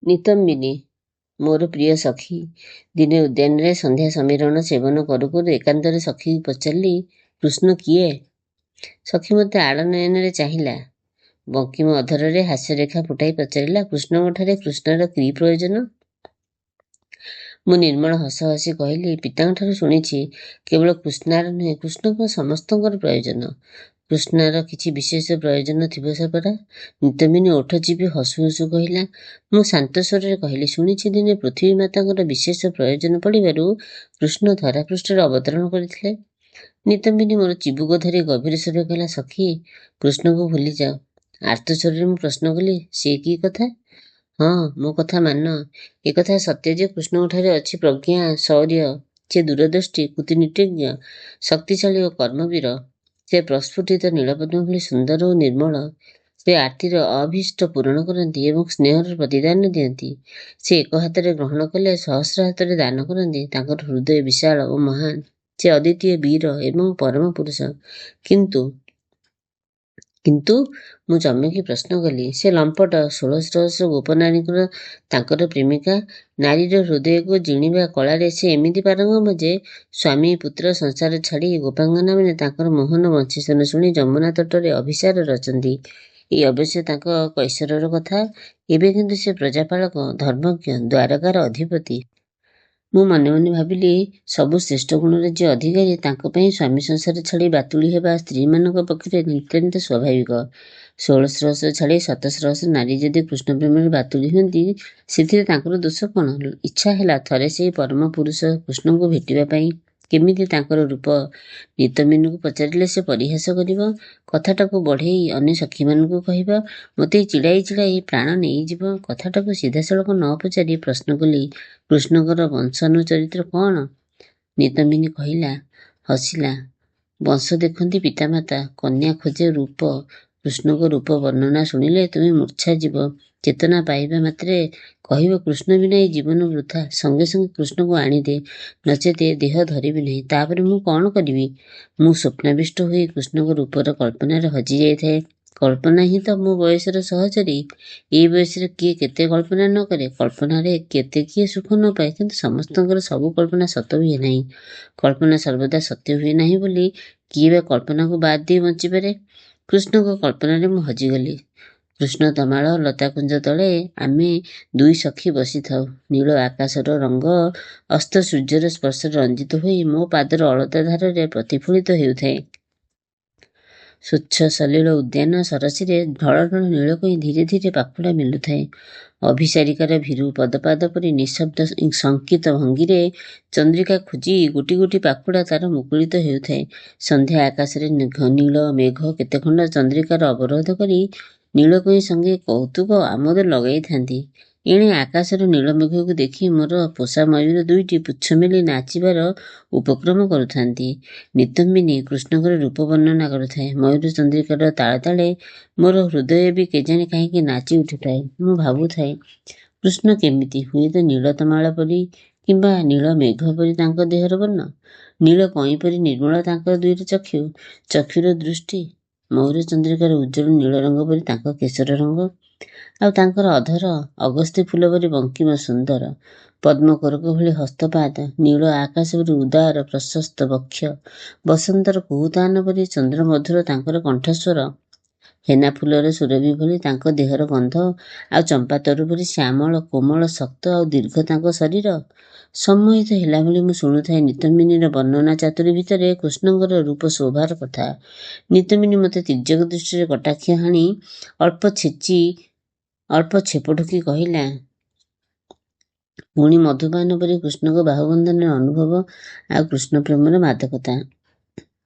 ନିତମ୍ବିନୀ ମୋର ପ୍ରିୟ ସଖୀ। ଦିନେ ଉଦ୍ୟାନରେ ସନ୍ଧ୍ୟା ସମୀରଣ ସେବନ କରୁ କରୁ ଏକାନ୍ତରେ ସଖୀକି ପଚାରିଲି, କୃଷ୍ଣ କିଏ? ସଖୀ ମୋତେ ଆଡ଼ ନୟନରେ ଚାହିଁଲା। ବଙ୍କିମ ଅଧରରେ ହାସ୍ୟରେଖା ଫୁଟାଇ ପଚାରିଲା, କୃଷ୍ଣଙ୍କଠାରେ କୃଷ୍ଣର କି ପ୍ରୟୋଜନ? ମୁଁ ନିର୍ମଳ ହସ ହସି କହିଲି, ପିତାଙ୍କଠାରୁ ଶୁଣିଛି କେବଳ କୃଷ୍ଣାର ନୁହେଁ, କୃଷ୍ଣଙ୍କ ସମସ୍ତଙ୍କର ପ୍ରୟୋଜନ। କୃଷ୍ଣର କିଛି ବିଶେଷ ପ୍ରୟୋଜନ ଥିବ ପରା? ନିତମ୍ବିନୀ ଓଠ ଚିପି ହସୁ ହସୁ କହିଲା। ମୁଁ ଶାନ୍ତ ସ୍ୱରରେ କହିଲି, ଶୁଣିଛି ଦିନେ ପୃଥିବୀ ମାତାଙ୍କର ବିଶେଷ ପ୍ରୟୋଜନ ପଡ଼ିବାରୁ କୃଷ୍ଣ ଧରାପୃଷ୍ଠରେ ଅବତରଣ କରିଥିଲେ। ନିତମ୍ବିନୀ ମୋର ଚିବୁକ ଧରି ଗଭୀର ସ୍ୱରରେ କହିଲା, ସଖୀ, କୃଷ୍ଣଙ୍କୁ ଭୁଲିଯାଅ। ଆର୍ତ୍ତ ସ୍ୱରରେ ମୁଁ ପ୍ରଶ୍ନ କଲି, ସେ କି କଥା? ହଁ, ମୋ କଥା ମାନ। ଏକଥା ସତ୍ୟ ଯେ କୃଷ୍ଣଙ୍କଠାରେ ଅଛି ପ୍ରଜ୍ଞା, ଶୌର୍ୟ। ସେ ଦୂରଦୃଷ୍ଟି, କୂଟନୀତିଜ୍ଞ, ଶକ୍ତିଶାଳୀ ଓ କର୍ମବୀର। ସେ ପ୍ରସ୍ଫୁଟିତ ନୀଳପଦ୍ମ ଭଳି ସୁନ୍ଦର ଓ ନିର୍ମଳ। ସେ ଆର୍ତ୍ତିର ଅଭୀଷ୍ଟ ପୂରଣ କରନ୍ତି ଏବଂ ସ୍ନେହର ପ୍ରତିଦାନ ଦିଅନ୍ତି। ସେ ଏକ ହାତରେ ଗ୍ରହଣ କଲେ ସହସ୍ର ହାତରେ ଦାନ କରନ୍ତି। ତାଙ୍କର ହୃଦୟ ବିଶାଳ ଓ ମହାନ। ସେ ଅଦ୍ୱିତୀୟ ବୀର ଏବଂ ପରମ ପୁରୁଷ। କିନ୍ତୁ ମୁଁ ଚମକି ପ୍ରଶ୍ନ କଲି, ସେ ଲମ୍ପଟ 16 ଗୋପନାରୀଙ୍କର ତାଙ୍କର ପ୍ରେମିକା। ନାରୀର ହୃଦୟକୁ ଜିଣିବା କଳାରେ ସେ ଏମିତି ପାରଙ୍ଗମ ଯେ ସ୍ୱାମୀ ପୁତ୍ର ସଂସାର ଛାଡ଼ି ଗୋପାଙ୍ଗନାମାନେ ତାଙ୍କର ମୋହନ ବଂଶୀସ୍ୱନ ଶୁଣି ଯମୁନା ତଟରେ ଅଭିସାର ରଚନ୍ତି। ଏଇ ଅବଶ୍ୟ ତାଙ୍କ କୈଶୋରର କଥା। ଏବେ କିନ୍ତୁ ସେ ପ୍ରଜାପାଳକ, ଧର୍ମଜ୍ଞ, ଦ୍ୱାରକାର ଅଧିପତି। ମୁଁ ମନେ ମନେ ଭାବିଲି, ସବୁ ଶ୍ରେଷ୍ଠ ଗୁଣର ଯେ ଅଧିକାରୀ, ତାଙ୍କ ପାଇଁ ସ୍ୱାମୀ ସଂସାର ଛାଡ଼ି ବାତୁଳି ହେବା ସ୍ତ୍ରୀମାନଙ୍କ ପକ୍ଷରେ ନିତାନ୍ତ ସ୍ୱାଭାବିକ। 16 ଛାଡ଼ି 17 ନାରୀ ଯଦି କୃଷ୍ଣ ପ୍ରେମରେ ବାତୁଳି ହୁଅନ୍ତି, ସେଥିରେ ତାଙ୍କର ଦୋଷ କ'ଣ? ଇଚ୍ଛା ହେଲା ଥରେ ସେହି ପରମ ପୁରୁଷ କୃଷ୍ଣଙ୍କୁ ଭେଟିବା ପାଇଁ। କେମିତି ତାଙ୍କର ରୂପ? ନିତମ୍ବିନୀକୁ ପଚାରିଲେ ସେ ପରିହାସ କରିବ, କଥାଟାକୁ ବଢ଼େଇ ଅନ୍ୟ ସଖୀମାନଙ୍କୁ କହିବ, ମୋତେ ଚିଡ଼ାଇ ଚିଡ଼ାଇ ପ୍ରାଣ ନେଇଯିବ। କଥାଟାକୁ ସିଧାସଳଖ ନ ପଚାରି ପ୍ରଶ୍ନ କଲି, କୃଷ୍ଣଙ୍କର ବଂଶାନୁଚରିତ୍ର କ'ଣ? ନିତମ୍ବିନୀ କହିଲା, ହସିଲା, ବଂଶ ଦେଖନ୍ତି ପିତାମାତା, କନ୍ୟା ଖୋଜେ ରୂପ। କୃଷ୍ଣଙ୍କ ରୂପ ବର୍ଣ୍ଣନା ଶୁଣିଲେ ତୁମେ ମୂର୍ଚ୍ଛା ଯିବ। ଚେତନା ପାଇବା ମାତ୍ରେ କହିବ, କୃଷ୍ଣ ବିନା ଏହି ଜୀବନ ବୃଥା। ସଙ୍ଗେ ସଙ୍ଗେ କୃଷ୍ଣଙ୍କୁ ଆଣିଦେ, ନଚେତ ଦେହ ଧରିବି ନାହିଁ। ତାପରେ ମୁଁ କ'ଣ କରିବି? ମୁଁ ସ୍ୱପ୍ନାବିଷ୍ଟ ହୋଇ କୃଷ୍ଣଙ୍କ ରୂପର କଳ୍ପନାରେ ହଜି ଯାଇଥାଏ। କଳ୍ପନା ହିଁ ତ ମୋ ବୟସର ସହଚରୀ। ଏଇ ବୟସରେ କିଏ କେତେ କଳ୍ପନା ନ କରେ, କଳ୍ପନାରେ କେତେ କିଏ ସୁଖ ନ ପାଏ। କିନ୍ତୁ ସମସ୍ତଙ୍କର ସବୁ କଳ୍ପନା ସତ ହୁଏ ନାହିଁ। କଳ୍ପନା ସର୍ବଦା ସତ୍ୟ ହୁଏ ନାହିଁ ବୋଲି କିଏ ବା କଳ୍ପନାକୁ ବାଦ ଦେଇ ବଞ୍ଚିପାରେ? କୃଷ୍ଣଙ୍କ କଳ୍ପନାରେ ମୁଁ ହଜିଗଲି। କୃଷ୍ଣ ତମାଳ ଲତାକୁଞ୍ଜ ତଳେ ଆମେ ଦୁଇ ସଖୀ ବସିଥାଉ। ନୀଳ ଆକାଶର ରଙ୍ଗ ଅସ୍ତ ସୂର୍ଯ୍ୟର ସ୍ପର୍ଶରେ ରଞ୍ଜିତ ହୋଇ ମୋ ପାଦର ଅଳତା ଧାରରେ ପ୍ରତିଫଳିତ ହେଉଥାଏ। ସ୍ୱଚ୍ଛ ସଲିଳ ଉଦ୍ୟାନ ସରସୀରେ ଢଳ ଢଳ ନୀଳକଇଁ ଧୀରେ ଧୀରେ ପାଖୁଡ଼ା ମେଲୁଥାଏ। ଅଭିସାରିକାର ଭୀରୁ ପଦପାଦ ପରି ନିଃଶବ୍ଦ ଶଙ୍କିତ ଭଙ୍ଗୀରେ ଚନ୍ଦ୍ରିକା ଖୋଜି ଗୋଟି ଗୋଟି ପାଖୁଡ଼ା ତାର ମୁକୁଳିତ ହେଉଥାଏ। ସନ୍ଧ୍ୟା ଆକାଶରେ ନୀଳ ମେଘ କେତେଖଣ୍ଡ ଚନ୍ଦ୍ରିକାର ଅବରୋଧ କରି ନୀଳକଇଁ ସଙ୍ଗେ କୌତୁକ ଆମୋଦ ଲଗାଇଥାନ୍ତି। ଏଣେ ଆକାଶର ନୀଳମେଘକୁ ଦେଖି ମୋର ପୋଷା ମୟୂର ଦୁଇଟି ପୁଚ୍ଛ ମେଲି ନାଚିବାର ଉପକ୍ରମ କରୁଥାନ୍ତି। ନିତମ୍ବିନୀ କୃଷ୍ଣଙ୍କର ରୂପ ବର୍ଣ୍ଣନା କରୁଥାଏ। ମୟୂର ଚନ୍ଦ୍ରିକାର ତାଳେ ତାଳେ ମୋର ହୃଦୟ ବି କେଜାଣି କାହିଁକି ନାଚି ଉଠୁଥାଏ। ମୁଁ ଭାବୁଥାଏ, କୃଷ୍ଣ କେମିତି? ହୁଏତ ନୀଳ ତମାଳ ପରି କିମ୍ବା ନୀଳ ମେଘ ପରି ତାଙ୍କ ଦେହର ବର୍ଣ୍ଣ, ନୀଳ କଇଁ ପରି ନିର୍ମଳ ତାଙ୍କ ଦୁଇର ଚକ୍ଷୁ, ଚକ୍ଷୁର ଦୃଷ୍ଟି, ମୟୂର ଚନ୍ଦ୍ରିକାର ଉଜ୍ଜ୍ୱଳ ନୀଳ ରଙ୍ଗ ପରି ତାଙ୍କ କେଶର ରଙ୍ଗ, ଆଉ ତାଙ୍କର ଅଧର ଅଗସ୍ତ୍ୟ ଫୁଲ ପରି ବଙ୍କିମ ସୁନ୍ଦର, ପଦ୍ମ କୋରକ ଭଳି ହସ୍ତପାଦ, ନୀଳ ଆକାଶ ପରି ଉଦାର ପ୍ରଶସ୍ତ ବକ୍ଷ, ବସନ୍ତର କୁହୁତାନ ପରି ଚନ୍ଦ୍ରମଧୁର ତାଙ୍କର କଣ୍ଠସ୍ୱର, ହେନା ଫୁଲର ସୁରଭି ଭଳି ତାଙ୍କ ଦେହର ଗନ୍ଧ, ଆଉ ଚମ୍ପା ତରୁ ପରି ଶ୍ୟାମଳ, କୋମଳ, ଶକ୍ତ ଆଉ ଦୀର୍ଘ ତାଙ୍କ ଶରୀର। ସମ୍ମୋହିତ ହେଲା ଭଳି ମୁଁ ଶୁଣୁଥାଏ ନିତମ୍ବିନୀର ବର୍ଣ୍ଣନା ଚାତୁରୀ ଭିତରେ କୃଷ୍ଣଙ୍କର ରୂପ ଶୋଭାର କଥା। ନିତମ୍ବିନୀ ମୋତେ ତୀର୍ଯ୍ୟକ ଦୃଷ୍ଟିରେ କଟାକ୍ଷ ହାଣି ଅଳ୍ପ ଛେପ ଢୋକି କହିଲା, ପୁଣି ମଧୁପାନ ପରି କୃଷ୍ଣଙ୍କ ବାହୁବନ୍ଧନର ଅନୁଭବ ଆଉ କୃଷ୍ଣ ପ୍ରେମର ମାଦକତା।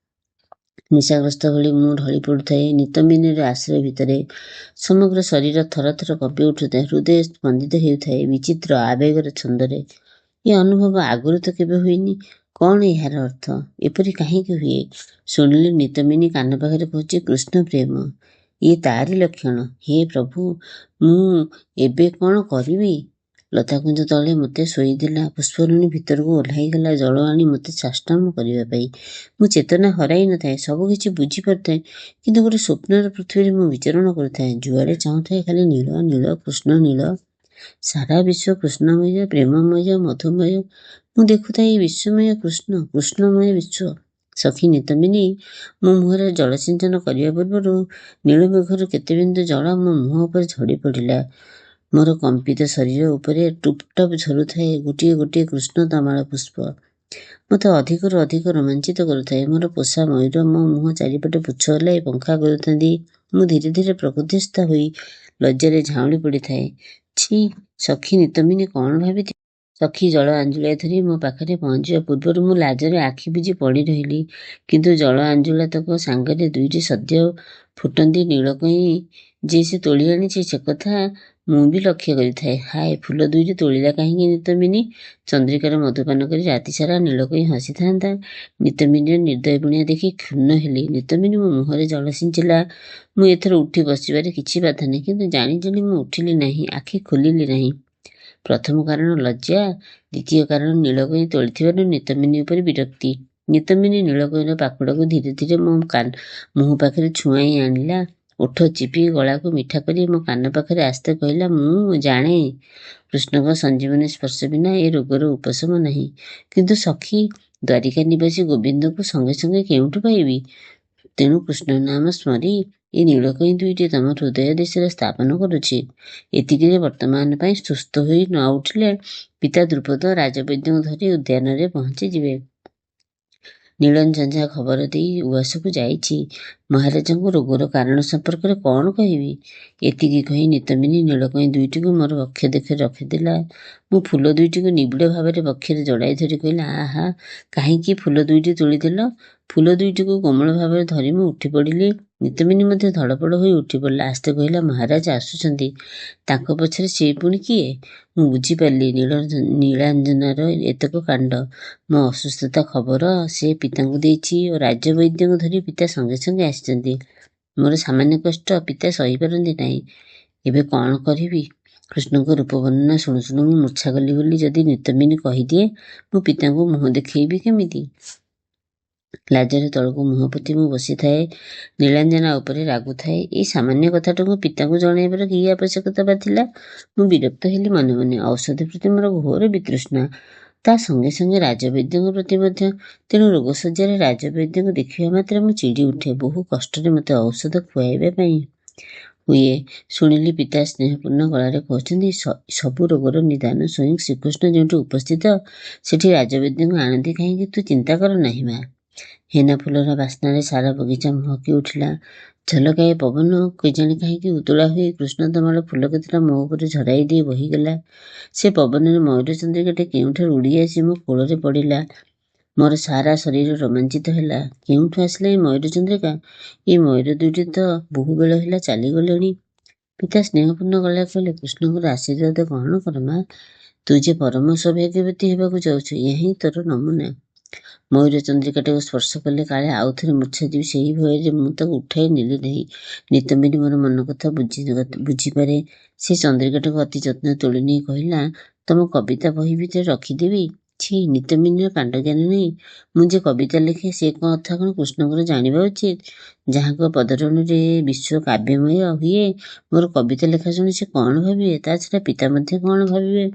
ନିଶାଗ୍ରସ୍ତ ଭଳି ମୁଁ ଢଳି ପଡ଼ୁଥାଏ ନିତମ୍ବିନୀର ଆଶ୍ରୟ ଭିତରେ। ସମଗ୍ର ଶରୀର ଥର ଥର କମ୍ପି ଉଠୁଥାଏ, ହୃଦୟ ସ୍ପନ୍ଦିତ ହେଉଥାଏ ବିଚିତ୍ର ଆବେଗର ଛନ୍ଦରେ। ଏ ଅନୁଭବ ଆଗରୁ ତ କେବେ ହୋଇନି। କ'ଣ ଏହାର ଅର୍ଥ? ଏପରି କାହିଁକି ହୁଏ? ଶୁଣିଲି ନିତମ୍ବିନୀ କାନ ପାଖରେ କହୁଛି, କୃଷ୍ଣ ପ୍ରେମ ଇଏ ତାରି ଲକ୍ଷଣ। ହେ ପ୍ରଭୁ, ମୁଁ ଏବେ କ'ଣ କରିବି? ଲତାକୁଞ୍ଜ ତଳେ ମୋତେ ଶୋଇଦେଲା। ପୁଷ୍ପରିଣୀ ଭିତରକୁ ଓହ୍ଲାଇଗଲା ଜଳ ଆଣି ମୋତେ ସାଷ୍ଟାଙ୍ଗ କରିବା ପାଇଁ। ମୁଁ ଚେତନା ହରାଇ ନଥାଏ, ସବୁ କିଛି ବୁଝିପାରୁଥାଏ, କିନ୍ତୁ ଗୋଟେ ସ୍ୱପ୍ନର ପୃଥିବୀରେ ମୁଁ ବିଚରଣ କରୁଥାଏ। ଯୁଆଡ଼େ ଚାହୁଁଥାଏ ଖାଲି ନୀଳ ନୀଳ, କୃଷ୍ଣ ନୀଳ। ସାରା ବିଶ୍ୱ କୃଷ୍ଣମୟ, ପ୍ରେମମୟ, ମଧୁମୟ। ମୁଁ ଦେଖୁଥାଏ ବିଶ୍ୱମୟ କୃଷ୍ଣ, କୃଷ୍ଣମୟ ବିଶ୍ୱ। ସଖୀ ନିତମ୍ବିନୀ ମୋ ମୁହଁରେ ଜଳସିଞ୍ଚନ କରିବା ପୂର୍ବରୁ ନୀଳମେଘରୁ କେତେ ବିନ୍ଦୁ ଜଳ ମୋ ମୁହଁ ଉପରେ ଝଡ଼ି ପଡ଼ିଲା। ମୋର କମ୍ପିତ ଶରୀର ଉପରେ ଟୁପ୍ ଟପ୍ ଝରୁଥାଏ ଗୋଟିଏ ଗୋଟିଏ କୃଷ୍ଣ ତମାଳ ପୁଷ୍ପ। ମୋତେ ଅଧିକରୁ ଅଧିକ ରୋମାଞ୍ଚିତ କରୁଥାଏ। ମୋର ପୋଷା ମୟୂର ମୋ ମୁହଁ ଚାରିପଟେ ପୁଚ୍ଛ ହଲାଇ ପଙ୍ଖା କରୁଥାନ୍ତି। ମୁଁ ଧୀରେ ଧୀରେ ପ୍ରକୃତିସ୍ଥ ହୋଇ ଲଜ୍ଜାରେ ଝାଉଁଳି ପଡ଼ିଥାଏ। ଛି, ସଖୀ ନିତମ୍ବିନୀ କ'ଣ ଭାବିଥିବ? ସଖୀ ଜଳ ଆଞ୍ଜୁଳାଏ ଧରି ମୋ ପାଖରେ ପହଞ୍ଚିବା ପୂର୍ବରୁ ମୁଁ ଲାଜରେ ଆଖି ବୁଜି ପଡ଼ି ରହିଲି। କିନ୍ତୁ ଜଳ ଆଞ୍ଜୁଳାତକ ସାଙ୍ଗରେ ଦୁଇଟି ସଦ୍ୟ ଫୁଟନ୍ତି ନୀଳକଇଁ ଯେ ସେ ତୋଳି ଆଣିଛି ସେ କଥା ମୁଁ ବି ଲକ୍ଷ୍ୟ କରିଥାଏ। ହାୟ, ଫୁଲ ଦୁଇଟି ତୋଳିଲା କାହିଁକି ନିତମ୍ବିନୀ? ଚନ୍ଦ୍ରିକାର ମଧୁପାନ କରି ରାତିସାରା ନୀଳକଇଁ ହସିଥାନ୍ତା। ନିତମ୍ବିନୀର ନିର୍ଦ୍ଦୟ ବୁଣିଆ ଦେଖି କ୍ଷୁଣ୍ଣ ହେଲି। ନିତମ୍ବିନୀ ମୋ ମୁହଁରେ ଜଳ ସିଞ୍ଚିଲା। ମୁଁ ଏଥର ଉଠି ବସିବାରେ କିଛି ବାଧା ନାହିଁ, କିନ୍ତୁ ଜାଣି ଜାଣି ମୁଁ ଉଠିଲି ନାହିଁ, ଆଖି ଖୋଲିଲି ନାହିଁ। ପ୍ରଥମ କାରଣ ଲଜ୍ଜା, ଦ୍ୱିତୀୟ କାରଣ ନୀଳକଇଁ ତୋଳିଥିବାରୁ ନିତମ୍ବିନୀ ଉପରେ ବିରକ୍ତି। ନିତମ୍ବିନୀ ନୀଳକଇଁର ପାଖୁଡ଼ାକୁ ଧୀରେ ଧୀରେ ମୋ ମୁହଁ ପାଖରେ ଛୁଆଁଇ ଆଣିଲା। ଓଠ ଚିପି ଗଳାକୁ ମିଠା କରି ମୋ କାନ ପାଖରେ ଆସ୍ତେ କହିଲା, ମୁଁ ଜାଣେ କୃଷ୍ଣଙ୍କ ସଞ୍ଜୀବନୀ ସ୍ପର୍ଶ ବିନା ଏ ରୋଗର ଉପଶମ ନାହିଁ। କିନ୍ତୁ ସଖୀ, ଦ୍ୱାରିକା ନିବାସୀ ଗୋବିନ୍ଦଙ୍କୁ ସଙ୍ଗେ ସଙ୍ଗେ କେଉଁଠୁ ପାଇବି? ତେଣୁ କୃଷ୍ଣ ନାମ ସ୍ମରି ଏ ନୀଳକଇଁ ଦୁଇଟି ତମ ହୃଦୟ ଦେଶରେ ସ୍ଥାପନ କରୁଛି। ଏତିକିରେ ବର୍ତ୍ତମାନ ପାଇଁ ସୁସ୍ଥ ହୋଇ ନ ଉଠିଲେ ପିତା ଦ୍ରୁପଦ ରାଜବୈଦ୍ୟଙ୍କୁ ଧରି ଉଦ୍ୟାନରେ ପହଞ୍ଚିଯିବେ। ନୀଳଝଞ୍ଜା ଖବର ଦେଇ ଉଆସକୁ ଯାଇଛି। ମହାରାଜାଙ୍କୁ ରୋଗର କାରଣ ସମ୍ପର୍କରେ କ'ଣ କହିବି? ଏତିକି କହି ନିତମ୍ବିନୀ ନୀଳକଇଁ ଦୁଇଟିକୁ ମୋର ବକ୍ଷ ଦେଖରେ ରଖିଦେଲା। ମୁଁ ଫୁଲ ଦୁଇଟିକୁ ନିବିଡ଼ ଭାବରେ ବକ୍ଷରେ ଜଡ଼ାଇ ଧରି କହିଲା, ଆହା, କାହିଁକି ଫୁଲ ଦୁଇଟି ତୋଳିଦେଲ? ଫୁଲ ଦୁଇଟିକୁ କୋମଳ ଭାବରେ ଧରି ମୁଁ ଉଠି ପଡ଼ିଲି। ନିତମ୍ବିନୀ ମଧ୍ୟ ଧଡ଼ପଡ଼ ହୋଇ ଉଠି ପଡ଼ିଲା। ଆସ୍ତେ କହିଲା, ମହାରାଜ ଆସୁଛନ୍ତି। ତାଙ୍କ ପଛରେ ସେ ପୁଣି କିଏ? ମୁଁ ବୁଝିପାରିଲି ନୀଳାଞ୍ଜନାର ଏତକ କାଣ୍ଡ। ମୋ ଅସୁସ୍ଥତା ଖବର ସେ ପିତାଙ୍କୁ ଦେଇଛି ଓ ରାଜବୈଦ୍ୟଙ୍କୁ ଧରି ପିତା ସଙ୍ଗେ ସଙ୍ଗେ ଆସିଛନ୍ତି। ମୋର ସାମାନ୍ୟ କଷ୍ଟ ପିତା ସହିପାରନ୍ତି ନାହିଁ। ଏବେ କ'ଣ କରିବି? କୃଷ୍ଣଙ୍କ ରୂପ ବର୍ଣ୍ଣନା ଶୁଣୁ ଶୁଣୁ ମୁଁ ମୂର୍ଚ୍ଛା ଗଲି ବୋଲି ଯଦି ନିତମ୍ବିନୀ କହିଦିଏ, ମୁଁ ପିତାଙ୍କୁ ମୁହଁ ଦେଖେଇବି କେମିତି? ଲାଜରେ ତଳକୁ ମୁହଁ ପୋତି ମୁଁ ବସିଥାଏ। ନୀଳାଞ୍ଜନା ଉପରେ ରାଗୁଥାଏ। ଏଇ ସାମାନ୍ୟ କଥାଟାକୁ ପିତାଙ୍କୁ ଜଣାଇବାର କି ଆବଶ୍ୟକତା ବା ଥିଲା? ମୁଁ ବିରକ୍ତ ହେଲି ମନେ ମନେ। ଔଷଧ ପ୍ରତି ମୋର ଘୋର ବିତୃଷ୍ଣା, ତା ସଙ୍ଗେ ସଙ୍ଗେ ରାଜବୈଦ୍ୟଙ୍କ ପ୍ରତି ମଧ୍ୟ। ତେଣୁ ରୋଗଶଯ୍ୟାରେ ରାଜବୈଦ୍ୟଙ୍କୁ ଦେଖିବା ମାତ୍ରେ ମୁଁ ଚିଡ଼ି ଉଠେ। ବହୁ କଷ୍ଟରେ ମୋତେ ଔଷଧ ଖୁଆଇବା ପାଇଁ ହୁଏ। ଶୁଣିଲି ପିତା ସ୍ନେହପୂର୍ଣ୍ଣ ଗଳାରେ କହୁଛନ୍ତି, ସବୁ ରୋଗର ନିଦାନ ସ୍ୱୟଂ ଶ୍ରୀକୃଷ୍ଣ ଯେଉଁଠି ଉପସ୍ଥିତ ସେଠି ରାଜବୈଦ୍ୟଙ୍କୁ ଆଣନ୍ତି କାହିଁକି? ତୁ ଚିନ୍ତା କର ନାହିଁ ମା। ହେନା ଫୁଲର ବାସ୍ନାରେ ସାରା ବଗିଚା ମହକି ଉଠିଲା। ଝଲକାଏ ପବନ କେଜାଣି କାହିଁକି ଉତୁଳା ହୋଇ କୃଷ୍ଣ ତମାଳ ଫୁଲ କେତେଟା ମୋ ଉପରେ ଝରାଇ ଦେଇ ବହିଗଲା। ସେ ପବନରେ ମୟୂର ଚନ୍ଦ୍ରିକାଟି କେଉଁଠାରୁ ଉଡ଼ି ଆସି ମୋ କୋଳରେ ପଡ଼ିଲା। ମୋର ସାରା ଶରୀର ରୋମାଞ୍ଚିତ ହେଲା। କେଉଁଠୁ ଆସିଲା ଏ ମୟୂର ଚନ୍ଦ୍ରିକା? ଏ ମୟୂର ଦୁଇଟି ତ ବହୁ ବେଳ ହେଲା ଚାଲିଗଲେଣି। ପିତା ସ୍ନେହପୂର୍ଣ୍ଣ ଗଳାରେ କହିଲେ, କୃଷ୍ଣଙ୍କର ଆଶୀର୍ବାଦ ଗ୍ରହଣ କର ମା। ତୁ ଯେ ପରମ ସୌଭାଗ୍ୟବତୀ ହେବାକୁ ଯାଉଛୁ, ଏହା ହିଁ ତୋର ନମୁନା। ମୟୂର ଚନ୍ଦ୍ରିକାଟାକୁ ସ୍ପର୍ଶ କଲେ କାଳେ ଆଉ ଥରେ ମୂର୍ଚ୍ଛା ଯିବି, ସେହି ଭୟରେ ମୁଁ ତାକୁ ଉଠାଇ ନେଲି ନାହିଁ। ନିତମ୍ବିନୀ ମୋର ମନ କଥା ବୁଝିପାରେ। ସେ ଚନ୍ଦ୍ରିକାଟାକୁ ଅତି ଯତ୍ନରେ ତୋଳି ନେଇ କହିଲା, ତମ କବିତା ବହି ଭିତରେ ରଖିଦେବି? ଛି, ନିତମ୍ବିନୀର କାଣ୍ଡଜ୍ଞାନ ନାହିଁ। ମୁଁ ଯେ କବିତା ଲେଖେ ସେ କଥା କ'ଣ କୃଷ୍ଣଙ୍କର ଜାଣିବା ଉଚିତ? ଯାହାଙ୍କ ପଦରଣରେ ବିଶ୍ୱ କାବ୍ୟମୟ ହୁଏ, ମୋର କବିତା ଲେଖା ଶୁଣି ସେ କ'ଣ ଭାବିବେ? ତା ଛଡ଼ା ପିତା ମଧ୍ୟ କ'ଣ ଭାବିବେ?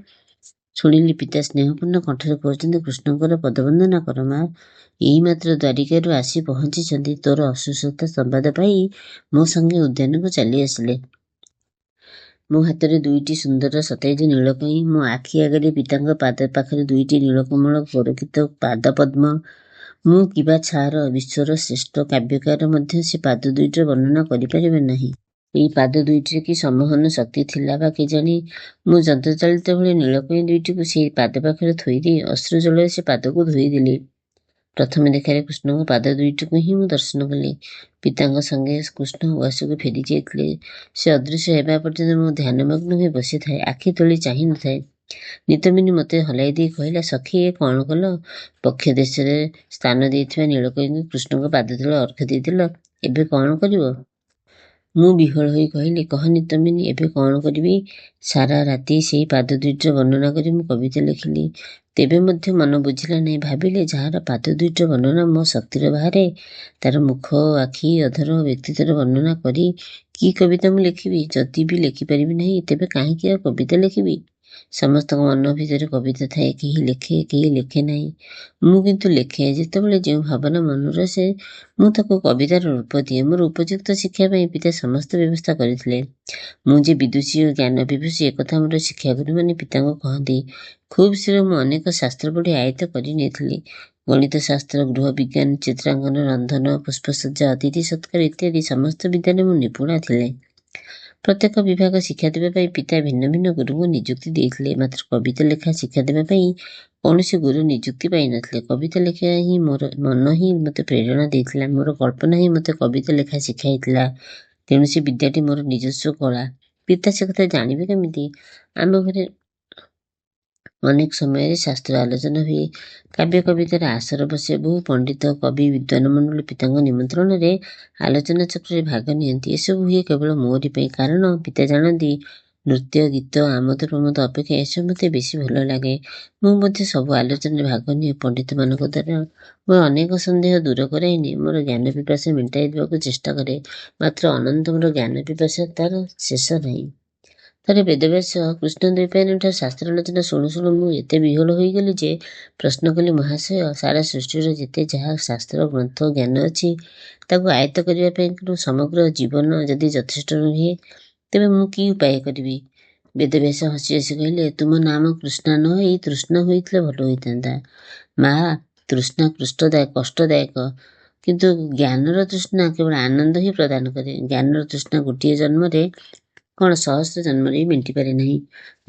ଶୁଣିଲି ପିତା ସ୍ନେହପୂର୍ଣ୍ଣ କଣ୍ଠରେ କହୁଛନ୍ତି, କୃଷ୍ଣଙ୍କର ପଦବନ୍ଦନା କର ମା। ଏଇ ମାତ୍ର ଦ୍ୱାରିକାରୁ ଆସି ପହଞ୍ଚିଛନ୍ତି। ତୋର ଅସୁସ୍ଥତା ସମ୍ବାଦ ପାଇ ମୋ ସଙ୍ଗେ ଉଦ୍ୟାନକୁ ଚାଲି ଆସିଲେ। ମୋ ହାତରେ ଦୁଇଟି ସୁନ୍ଦର ସତେଜ ନୀଳକଇଁ, ମୋ ଆଖି ଆଗରେ ପିତାଙ୍କ ପାଦ ପାଖରେ ଦୁଇଟି ନୀଳକମଳ ଗୋରଖିତ ପାଦପଦ୍ମ। ମୁଁ କିବା ଛାର, ବିଶ୍ୱର ଶ୍ରେଷ୍ଠ କାବ୍ୟକାର ମଧ୍ୟ ସେ ପାଦ ଦୁଇଟିର ବର୍ଣ୍ଣନା କରିପାରିବେ ନାହିଁ। ଏଇ ପାଦ ଦୁଇଟିରେ କି ସମ୍ମୋହନ ଶକ୍ତି ଥିଲା ବା କେଜାଣି? ମୁଁ ଯନ୍ତ୍ରଚାଳିତ ଭଳି ନୀଳକଇଁ ଦୁଇଟିକୁ ସେଇ ପାଦ ପାଖରେ ଥୋଇଦେଇ ଅଶ୍ରୁ ଜଳରେ ସେ ପାଦକୁ ଧୋଇଦେଲି। ପ୍ରଥମ ଦେଖାରେ କୃଷ୍ଣଙ୍କ ପାଦ ଦୁଇଟିକୁ ହିଁ ମୁଁ ଦର୍ଶନ କଲି। ପିତାଙ୍କ ସଙ୍ଗେ କୃଷ୍ଣ ଉଆସକୁ ଫେରି ଯାଇଥିଲେ। ସେ ଅଦୃଶ୍ୟ ହେବା ପର୍ଯ୍ୟନ୍ତ ମୁଁ ଧ୍ୟାନମଗ୍ନ ହୋଇ ବସିଥାଏ, ଆଖି ତୋଳି ଚାହିଁ ନଥାଏ। ନିତମ୍ବିନୀ ମୋତେ ହଲାଇ ଦେଇ କହିଲା, ସଖୀ, ଏ କ'ଣ କଲ? ବକ୍ଷ ଦେଶରେ ସ୍ଥାନ ଦେଇଥିବା ନୀଳକଇଁଙ୍କୁ କୃଷ୍ଣଙ୍କ ପାଦ ତଳେ ଅର୍ଘ୍ୟ ଦେଇଦେଲ। ଏବେ କ'ଣ କରିବ? ମୁଁ ବିହ୍ୱଳ ହୋଇ କହିଲି, କହନି ତମିନି, ଏବେ କ'ଣ କରିବି? ସାରା ରାତି ସେଇ ପାଦ ଦୁଇଟିର ବର୍ଣ୍ଣନା କରି ମୁଁ କବିତା ଲେଖିଲି। ତେବେ ମଧ୍ୟ ମନ ବୁଝିଲା ନାହିଁ। ଭାବିଲେ, ଯାହାର ପାଦ ଦୁଇଟିର ବର୍ଣ୍ଣନା ମୋ ଶକ୍ତିର ବାହାରେ, ତାର ମୁଖ, ଆଖି, ଅଧର, ବ୍ୟକ୍ତିତ୍ୱର ବର୍ଣ୍ଣନା କରି କି କବିତା ମୁଁ ଲେଖିବି? ଯଦି ବି ଲେଖିପାରିବି ନାହିଁ, ତେବେ କାହିଁକି ଆଉ କବିତା ଲେଖିବି? ସମସ୍ତଙ୍କ ମନ ଭିତରେ କବିତା ଥାଏ, କେହି ଲେଖେ, କେହି ଲେଖେ ନାହିଁ। ମୁଁ କିନ୍ତୁ ଲେଖେ। ଯେତେବେଳେ ଯେଉଁ ଭାବନା ମନରୁ ଆସେ, ମୁଁ ତାକୁ କବିତାର ରୂପ ଦିଏ। ମୋର ଉପଯୁକ୍ତ ଶିକ୍ଷା ପାଇଁ ପିତା ସମସ୍ତ ବ୍ୟବସ୍ଥା କରିଥିଲେ। ମୁଁ ଯେ ବିଦୁଷୀ ଓ ଜ୍ଞାନ ପିପାସୀ, ଏକଥା ମୋର ଶିକ୍ଷାଗୁରୁମାନେ ପିତାଙ୍କୁ କହନ୍ତି। ଖୁବ୍ ଶୀଘ୍ର ମୁଁ ଅନେକ ଶାସ୍ତ୍ର ପଢ଼ି ଆୟତ୍ତ କରି ନେଇଥିଲି। ଗଣିତ ଶାସ୍ତ୍ର, ଗୃହ ବିଜ୍ଞାନ, ଚିତ୍ରାଙ୍କନ, ରନ୍ଧନ, ପୁଷ୍ପସଜ୍ଜା, ଅତିଥି ସତ୍କାର ଇତ୍ୟାଦି ସମସ୍ତ ବିଦ୍ୟାରେ ମୁଁ ନିପୁଣା ଥିଲେ। ପ୍ରତ୍ୟେକ ବିଭାଗ ଶିକ୍ଷା ଦେବା ପାଇଁ ପିତା ଭିନ୍ନ ଭିନ୍ନ ଗୁରୁଙ୍କୁ ନିଯୁକ୍ତି ଦେଇଥିଲେ। ମାତ୍ର କବିତା ଲେଖା ଶିକ୍ଷା ଦେବା ପାଇଁ କୌଣସି ଗୁରୁ ନିଯୁକ୍ତି ପାଇନଥିଲେ। କବିତା ଲେଖିବା ହିଁ ମୋର ମନ ହିଁ ମୋତେ ପ୍ରେରଣା ଦେଇଥିଲା। ମୋର କଳ୍ପନା ହିଁ ମୋତେ କବିତା ଲେଖା ଶିଖାଇଥିଲା। ତେଣୁ ସେ ବିଦ୍ୟାଟି ମୋର ନିଜସ୍ୱ କଳା। ପିତା ସେ କଥା ଜାଣିବେ କେମିତି? ଆମ ଘରେ ଅନେକ ସମୟରେ ଶାସ୍ତ୍ର ଆଲୋଚନା ହୁଏ। କାବ୍ୟ କବିତାର ଆସର ବସେ। ବହୁ ପଣ୍ଡିତ, କବି, ବିଦ୍ୱାନ ମଣ୍ଡଳୀ ପିତାଙ୍କ ନିମନ୍ତ୍ରଣରେ ଆଲୋଚନା ଚକ୍ରରେ ଭାଗ ନିଅନ୍ତି। ଏସବୁ ହୁଏ କେବଳ ମୋରି ପାଇଁ। କାରଣ ପିତା ଜାଣନ୍ତି, ନୃତ୍ୟ, ଗୀତ, ଆମୋଦ ପ୍ରମୋଦ ଅପେକ୍ଷା ଏସବୁ ମୋତେ ବେଶୀ ଭଲ ଲାଗେ। ମୁଁ ମଧ୍ୟ ସବୁ ଆଲୋଚନାରେ ଭାଗ ନିଏ। ପଣ୍ଡିତମାନଙ୍କ ଦ୍ୱାରା ମୋର ଅନେକ ସନ୍ଦେହ ଦୂର କରାଇ ନିଏ। ମୋର ଜ୍ଞାନ ପିପାସା ମେଣ୍ଟାଇ ଦେବାକୁ ଚେଷ୍ଟା କରେ। ମାତ୍ର ଅନନ୍ତ ମୋର ଜ୍ଞାନ ପିପାସା, ତାର ଶେଷ ନାହିଁ। ଥରେ ବେଦବ୍ୟାସ କୃଷ୍ଣଦ୍ୱୈପାୟନଠାରୁ ଶାସ୍ତ୍ର ଆଲୋଚନା ଶୁଣୁ ଶୁଣୁ ମୁଁ ଏତେ ବିହ୍ୱଳ ହୋଇଗଲି ଯେ ପ୍ରଶ୍ନ କଲି, ମହାଶୟ, ସାରା ସୃଷ୍ଟିର ଯେତେ ଯାହା ଶାସ୍ତ୍ର ଗ୍ରନ୍ଥ ଜ୍ଞାନ ଅଛି, ତାକୁ ଆୟତ୍ତ କରିବା ପାଇଁ ସମଗ୍ର ଜୀବନ ଯଦି ଯଥେଷ୍ଟ ନୁହେଁ, ତେବେ ମୁଁ କି ଉପାୟ କରିବି? ବେଦବ୍ୟାସ ହସି ହସି କହିଲେ, ତୁମ ନାମ କୃଷ୍ଣା ନ ହୋଇ ତୃଷ୍ଣା ହୋଇଥିଲେ ଭଲ ହୋଇଥାନ୍ତା। ମା, ତୃଷ୍ଣା କଷ୍ଟଦାୟକ, କିନ୍ତୁ ଜ୍ଞାନର ତୃଷ୍ଣା କେବଳ ଆନନ୍ଦ ହିଁ ପ୍ରଦାନ କରେ। ଜ୍ଞାନର ତୃଷ୍ଣା ଗୋଟିଏ ଜନ୍ମରେ କ'ଣ ସହସ୍ର ଜନ୍ମରେ ବି ମେଣ୍ଟିପାରେ ନାହିଁ।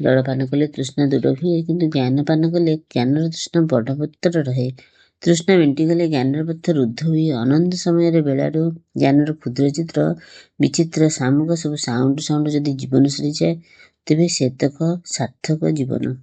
ଜଳପାନ କଲେ ତୃଷ୍ଣା ଦୂର ହୁଏ, କିନ୍ତୁ ଜ୍ଞାନ ପାନ କଲେ ଜ୍ଞାନର ତୃଷ୍ଣା ବଡ଼ପତ୍ର ରହେ। ତୃଷ୍ଣା ମେଣ୍ଟିଗଲେ ଜ୍ଞାନର ପଥ ରୁଦ୍ଧ ହୁଏ। ଅନନ୍ତ ସମୟରେ ବେଳାରୁ ଜ୍ଞାନର କ୍ଷୁଦ୍ର ଚିତ୍ର, ବିଚିତ୍ର ସାମୁକ ସବୁ ସାଉଣ୍ଡ ଯଦି ଜୀବନ ସରିଯାଏ, ତେବେ ସେତକ ସାର୍ଥକ ଜୀବନ।